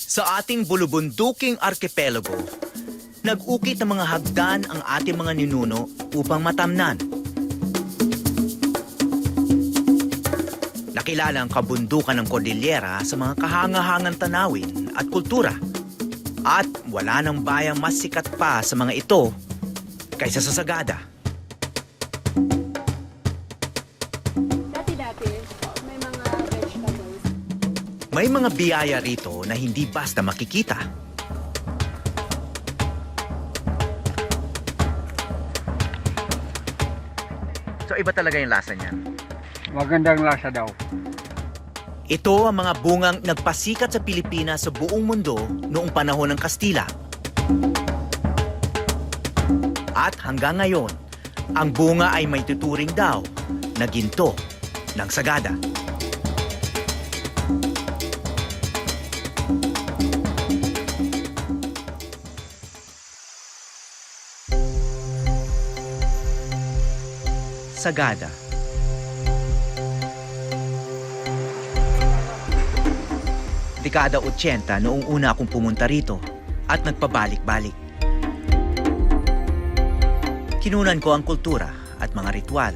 Sa ating bulubunduking arkipelago, nag-ukit ng mga hagdan ang ating mga ninuno upang matamnan. Nakilala ang kabundukan ng Cordillera sa mga kahangahangang tanawin at kultura. At wala nang bayang mas sikat pa sa mga ito kaysa sa Sagada. Dati-dati, may mga vegetables. May mga biyaya rito na hindi basta makikita. So iba talaga yung lasa niyan. Magandang lasa daw. Ito ang mga bungang nagpasikat sa Pilipinas sa buong mundo noong panahon ng Kastila. At hanggang ngayon, ang bunga ay may tuturing daw na ginto ng Sagada. Sagada. Dekada 80 noong una akong pumunta rito at nagpabalik-balik. Kinunan ko ang kultura at mga ritual.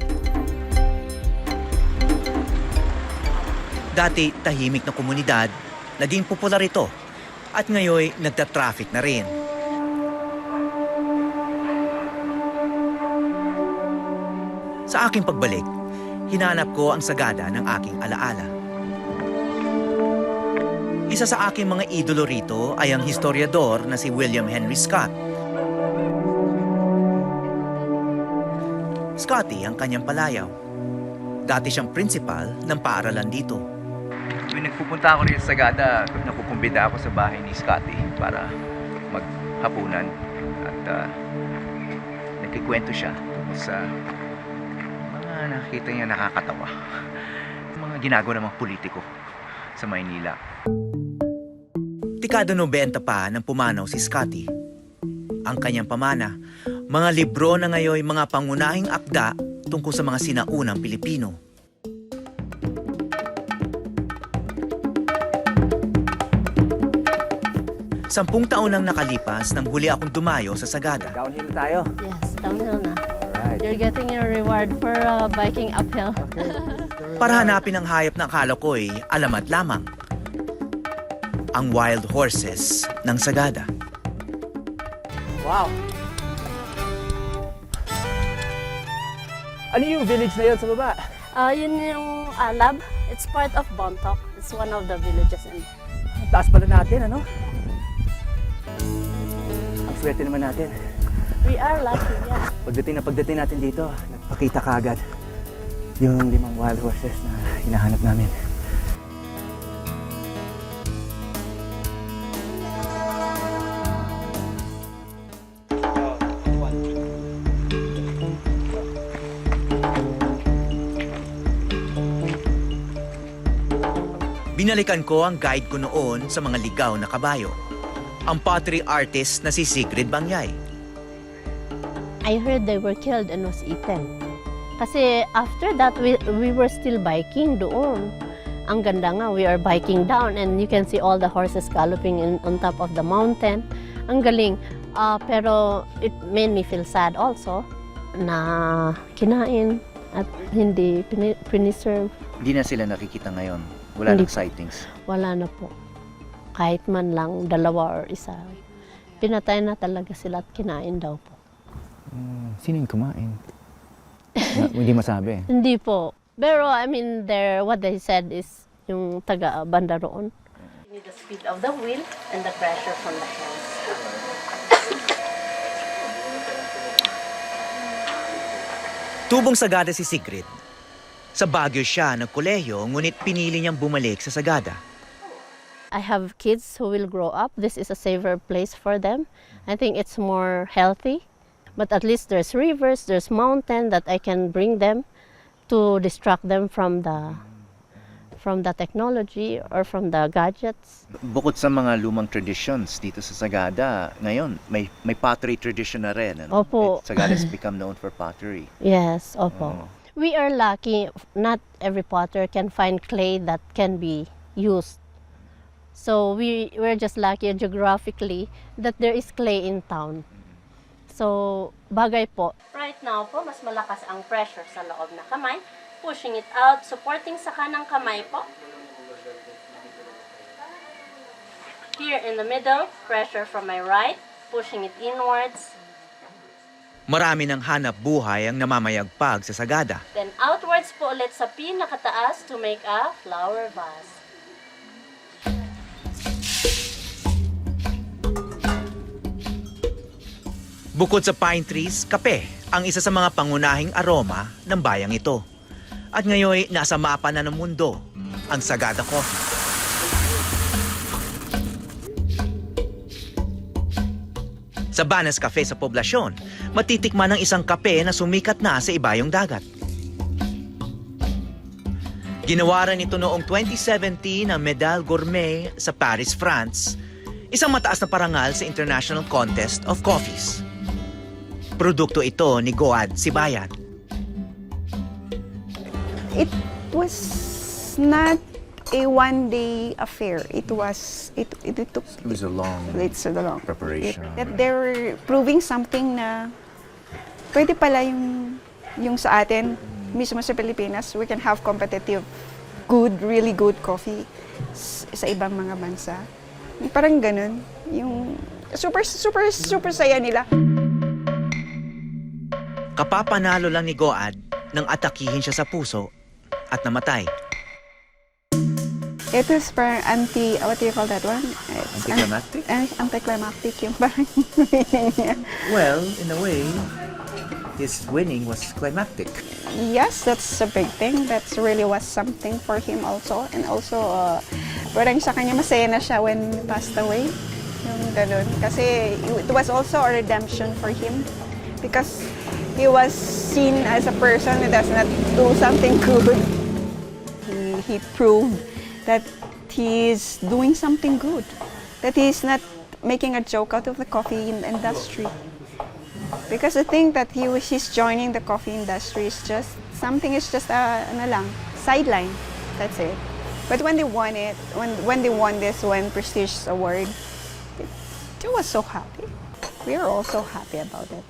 Dati tahimik na komunidad, naging popular ito at ngayon nagta-traffic na rin. Sa aking pagbalik, hinanap ko ang Sagada ng aking alaala. Isa sa aking mga idolo rito ay ang historiador na si William Henry Scott. Scotty ang kanyang palayaw. Dati siyang principal ng paaralan dito. Tuwing nagpupunta ako rito sa Sagada, nakukumbida ako sa bahay ni Scotty para maghapunan at nagkikwento siya tungkol sa mga nakita niya nakakatawa. Mga ginagawa ng mga politiko sa Maynila. Dekada 90 pa nang pumanaw si Scotty. Ang kanyang pamana, mga libro na ngayon mga pangunahing akda tungkol sa mga sinaunang Pilipino. Sampung taon nang nakalipas nang huli akong dumayo sa Sagada. Downhill tayo. Yes, downhill na. Alright. You're getting your reward for biking uphill. Para hanapin ang hayop na akala ko'y alamat lamang. Ang wild horses ng Sagada. Wow! Ano yung village na yun sa baba? Yun yung Alab. It's part of Bontoc. It's one of the villages in. Ang taas pala natin, ano? Ang swerte naman natin. We are lucky, yeah. Pagdating natin dito, nagpakita kaagad yung 5 wild horses na hinahanap namin. Binalikan ko ang guide ko noon sa mga ligaw na kabayo. Ang pottery artist na si Sigrid Bangyay. I heard they were killed and was eaten. Kasi after that, we were still biking doon. Ang ganda nga, we are biking down and you can see all the horses galloping on top of the mountain. Ang galing. Pero it made me feel sad also na kinain at hindi preserve. Hindi na sila nakikita ngayon. Wala Hindi. nang sightings. Wala na po. Kahit man lang 2 or 1. Pinatay na talaga sila at kinain daw po. Sino yung kumain? Hindi masabi. Hindi po. Pero I mean, what they said is yung taga-banda roon. You need the speed of the wheel and the pressure from the hands. Tubong Sagada si Sigrid. Sa Baguio siya nagkolehiyo, ngunit pinili niyang bumalik sa Sagada. I have kids who will grow up. This is a safer place for them. I think it's more healthy. But at least there's rivers, there's mountain that I can bring them to distract them from the technology or from the gadgets. Bukod sa mga lumang traditions dito sa Sagada, ngayon may pottery tradition na rin. Ano? Opo. Sagada has become known for pottery. Yes, opo. We are lucky. Not every potter can find clay that can be used So we're just lucky geographically that there is clay in town. So bagay po. Right now po, mas malakas ang pressure sa loob na kamay. Pushing it out, supporting sa kanang kamay po. Here in the middle, pressure from my right, pushing it inwards. Marami ng hanap buhay ang namamayagpag sa Sagada. Then outwards po ulit sa pinakataas to make a flower vase. Bukod sa pine trees, kape ang isa sa mga pangunahing aroma ng bayang ito. At ngayon nasa mapa na ng mundo ang Sagada Coffee. Sa Banas Cafe sa poblasyon, matitikman ang isang kape na sumikat na sa ibayong dagat. Ginawaran ito noong 2017 ng Medal Gourmet sa Paris, France, isang mataas na parangal sa International Contest of Coffees. Produkto ito ni Goad Sibayan. It was not a one-day affair. It took. It was a long It's a long preparation. That they were proving something na pwede pala yung sa atin mismo sa Pilipinas, we can have competitive, good, really good coffee sa ibang mga bansa. Parang ganun. Yung super saya nila. Kapapanalo lang ni Goad nang atakihin siya sa puso at namatay. It was parang what do you call that one? Anticlimactic? Anticlimactic yung parang meaning niya. Well, in a way, his winning was climactic. Yes, that's a big thing. That's really was something for him also. And also, parang sa kanya masaya na siya when he passed away. Yung ganun. Kasi it was also a redemption for him. Because he was seen as a person who does not do something good. He proved that he is doing something good. That he is not making a joke out of the coffee industry. Because I think that he's joining the coffee industry is just something, is just a sideline. That's it. But when they won it, when they won this one prestigious award, they was so happy. We are also happy about it.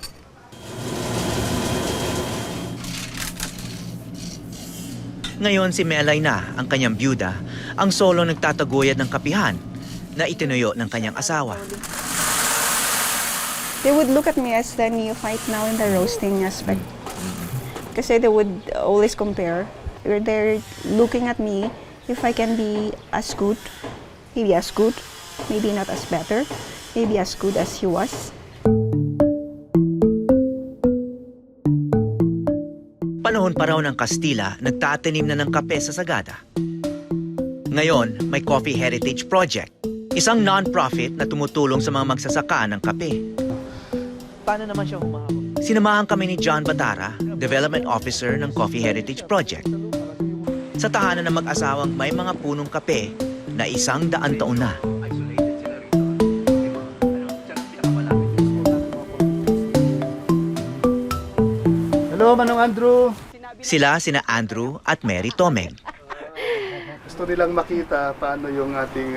Ngayon si Melay na, ang kanyang byuda, ang solo nagtataguyod ng kapihan na itinuyo ng kanyang asawa. They would look at me as the neophyte now in the roasting aspect. Kasi they would always compare. They're looking at me if I can be as good, maybe as good, maybe not as better, maybe as good as he was. Panahon pa raw ng Kastila, nagtatanim na ng kape sa Sagada. Ngayon, may Coffee Heritage Project, isang non-profit na tumutulong sa mga magsasaka ng kape. Paano naman siya humahawak? Sinamahan kami ni John Batara, Development Officer ng Coffee Heritage Project. Sa tahanan ng mag-asawang may mga punong kape na 100 taon na. Hello, Manong Andrew. Sila sina Andrew at Mary Tomeng. Gusto nilang makita paano yung ating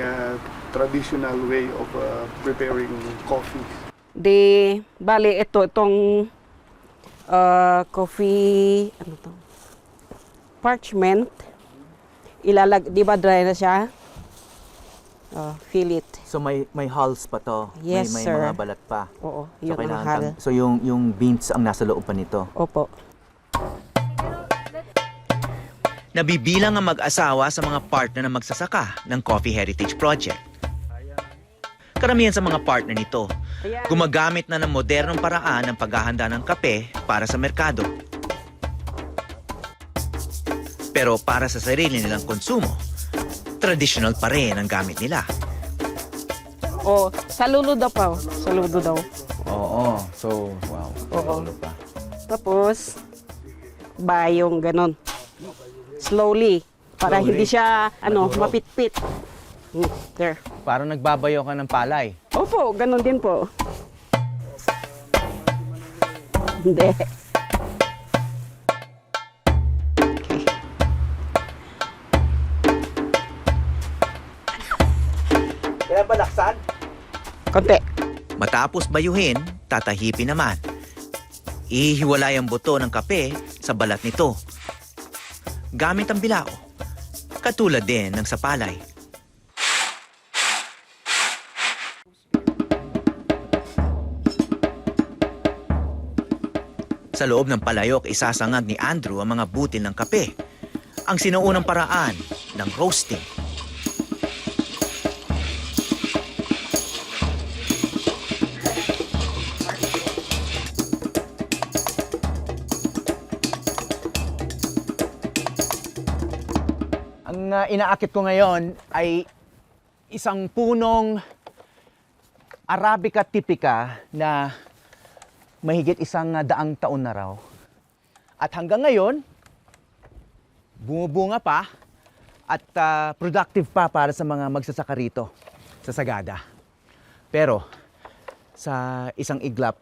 traditional way of preparing coffee. Bali, itong coffee, parchment. Di ba dry na siya? Fill it. So may hulls pa to? Yes, may sir. mga balat pa? Oo, So, yun ang kailangan hal. so yung beans ang nasa loob pa nito? Opo. Nabibilang ang mag-asawa sa mga partner na magsasaka ng Coffee Heritage Project. Karamihan sa mga partner nito, gumagamit na ng modernong paraan ng paghahanda ng kape para sa merkado. Pero para sa sarili nilang konsumo, traditional pa rin ang gamit nila. Saludo daw pa. Saludo daw. Oo. So, wow. Oo. Ano pa? Tapos, bayong ganon. Slowly. Para hindi siya, mapitpit. There. Parang nagbabayo ka ng palay. Opo, ganon din po. Hindi. Kailan ba laksan? Konti. Matapos bayuhin, tatahipin naman. Ihiwalay ang buto ng kape sa balat nito. Gamit ang bilao, katulad din ng sa palay. Sa loob ng palayok, isasangag ni Andrew ang mga butil ng kape. Ang sinuunang paraan ng roasting. Ang inaakit ko ngayon ay isang punong Arabica typica na mahigit 100 taon na raw. At hanggang ngayon, bumubunga pa at productive pa para sa mga magsasaka rito sa Sagada. Pero sa isang iglap,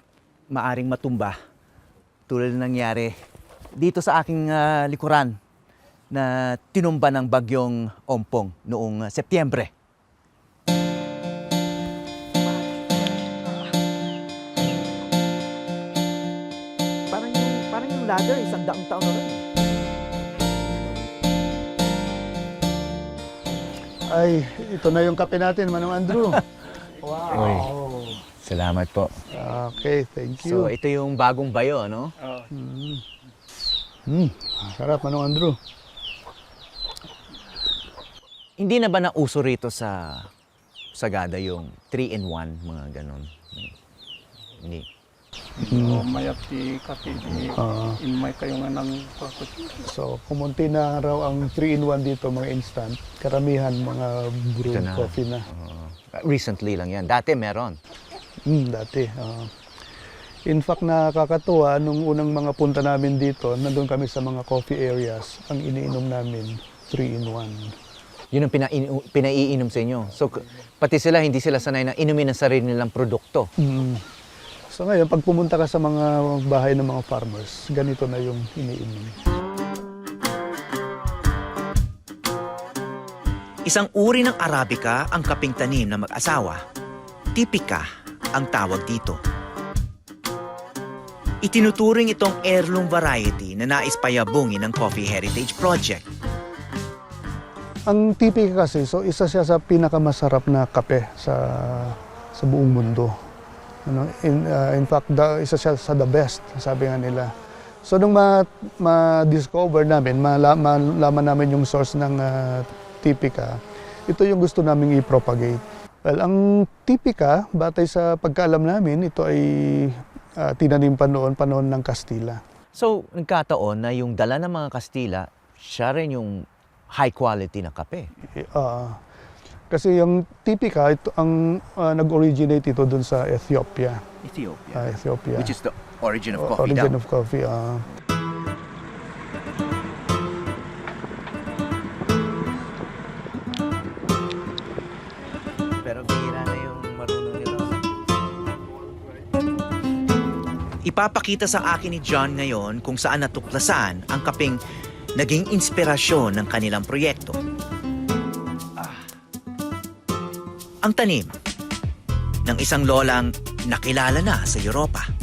maaring matumba tulad ng nangyari dito sa aking likuran na tinumba ng bagyong Ompong noong Setyembre. Parang yung ladder, 100 taon na rin. Ay, ito na yung kape natin, Manong Andrew. Wow. Salamat po. Okay, thank So, you. ito yung bagong bayo, no? Sarap, Manong Andrew. Hindi na ba nauso rito sa Sagada yung 3-in-1, mga ganon? Hindi. Mayati kaki inmay kayo nga ng pakot. So, kumunti na raw ang 3-in-1 dito, mga instant. Karamihan mga brewed Ito na. coffee na. Recently lang yan. Dati meron. Dati. In fact, nakakatuwa, nung unang mga punta namin dito, nandun kami sa mga coffee areas, ang iniinom namin, 3-in-1. Yun ang pinaiinom sa inyo. So, pati sila, hindi sila sanay na inumin ang sarili nilang produkto. So ngayon, pag pumunta ka sa mga bahay ng mga farmers, ganito na yung iniinom. Isang uri ng Arabica ang kaping tanim na mag-asawa. Tipika ang tawag dito. Itinuturing itong heirloom variety na nais payabungin ng Coffee Heritage Project. Ang tipika kasi, so isa siya sa pinakamasarap na kape sa buong mundo. Ano, in fact, isa siya sa the best, sabi nga nila. So nung ma-discover namin, malaman namin yung source ng tipika, ito yung gusto naming i-propagate. Well, ang tipika, batay sa pagkaalam namin, ito ay tinanim pa noon, panahon ng Kastila. So, nagkataon na yung dala ng mga Kastila, siya rin yung high quality na kape. Kasi yung tipika, ito, ang nag-originate ito dun sa Ethiopia. Ethiopia. Which is the origin of coffee Origin daw. of coffee. Pero bihira na yung marunong nito. Ipapakita sa akin ni John ngayon kung saan natuklasan ang kaping naging inspirasyon ng kanilang proyekto. Ang tanim ng isang lolang nakilala na sa Europa.